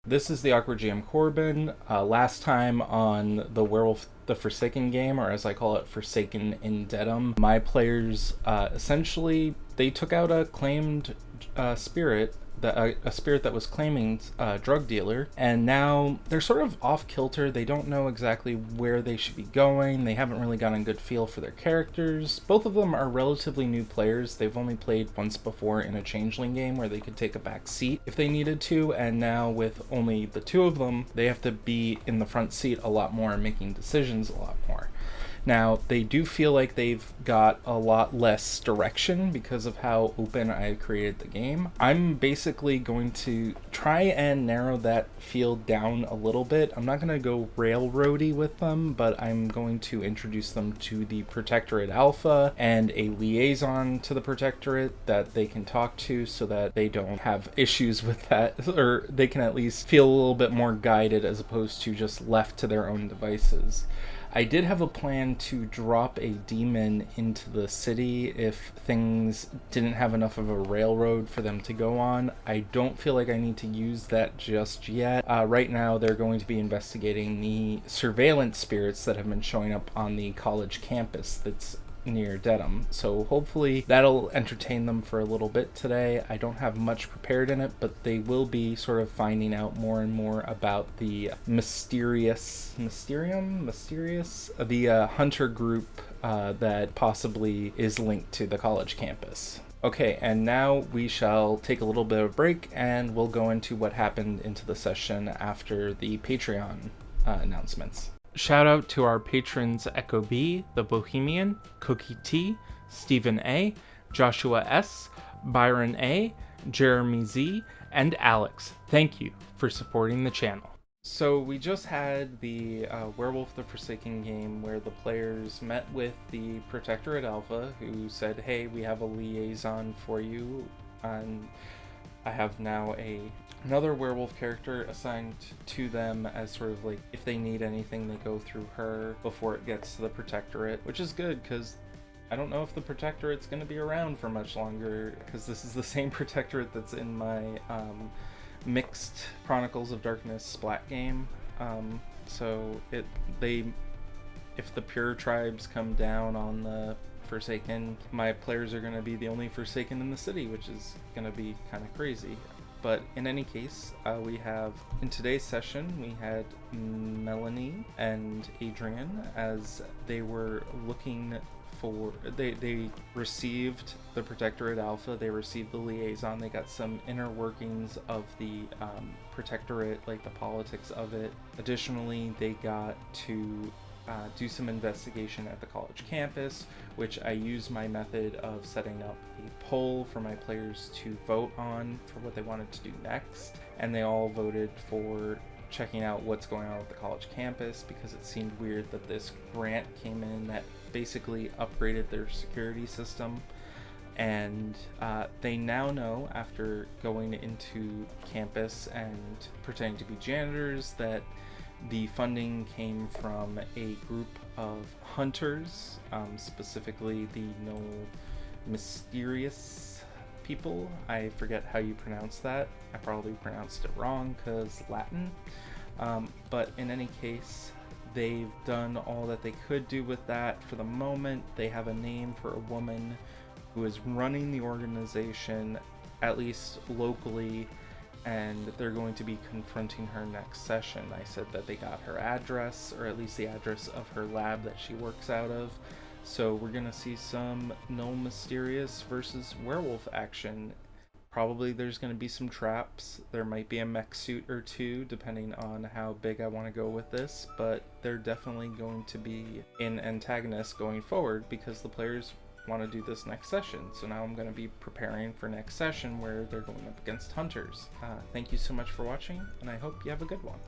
This is the Awkward GM Corbin. Last time on the Werewolf the Forsaken game, or as I call it, Forsaken in Dedham, my players essentially they took out a claimed spirit. A spirit that was claiming drug dealer, and now they're sort of off kilter. They don't know exactly where they should be going. They haven't really gotten a good feel for their characters. Both of them are relatively new players. They've only played once before in a changeling game where they could take a back seat if they needed to, and now with only the two of them, they have to be in the front seat a lot more and making decisions a lot more. Now, they do feel like they've got a lot less direction because of how open I created the game. I'm basically going to try and narrow that field down a little bit. I'm not going to go railroady with them, but I'm going to introduce them to the Protectorate Alpha and a liaison to the Protectorate that they can talk to so that they don't have issues with that, or they can at least feel a little bit more guided as opposed to just left to their own devices. I did have a plan to drop a demon into the city if things didn't have enough of a railroad for them to go on. I don't feel like I need to use that just yet. Right now, they're going to be investigating the surveillance spirits that have been showing up on the college campus that's near Dedham, so hopefully that'll entertain them for a little bit today. I don't have much prepared in it, but they will be sort of finding out more and more about the mysterious hunter group that possibly is linked to the college campus. Okay, and now we shall take a little bit of a break and we'll go into what happened into the session after the Patreon announcements. Shout out to our patrons Echo B, The Bohemian, Cookie T, Stephen A, Joshua S, Byron A, Jeremy Z, and Alex. Thank you for supporting the channel. So we just had the Werewolf the Forsaken game where the players met with the Protectorate Alpha, who said, hey, we have a liaison for you, and I have now another werewolf character assigned to them as sort of like if they need anything they go through her before it gets to the Protectorate, which is good because I don't know if the Protectorate's going to be around for much longer, because this is the same Protectorate that's in my mixed Chronicles of Darkness splat game. So if the pure tribes come down on the Forsaken, my players are going to be the only Forsaken in the city, which is going to be kind of crazy. But in any case, we have, in today's session, we had Melanie and Adrian as they were looking for, they received the Protectorate Alpha, they received the liaison, they got some inner workings of the Protectorate, like the politics of it. Additionally, they got to do some investigation at the college campus, which I use my method of setting up a poll for my players to vote on for what they wanted to do next, and they all voted for checking out what's going on with the college campus because it seemed weird that this grant came in that basically upgraded their security system. And they now know, after going into campus and pretending to be janitors, that the funding came from a group of hunters, specifically the No Mysterious people. I forget how you pronounce that. I probably pronounced it wrong because Latin. But in any case, they've done all that they could do with that for the moment. They have a name for a woman who is running the organization, at least locally, and they're going to be confronting her next session. I said that they got her address, or at least the address of her lab that she works out of. So we're going to see some No Mysterious versus Werewolf action. Probably there's going to be some traps. There might be a mech suit or two, depending on how big I want to go with this, but they're definitely going to be an antagonist going forward because the players want to do this next session. So now I'm going to be preparing for next session where they're going up against hunters. Thank you so much for watching, and I hope you have a good one.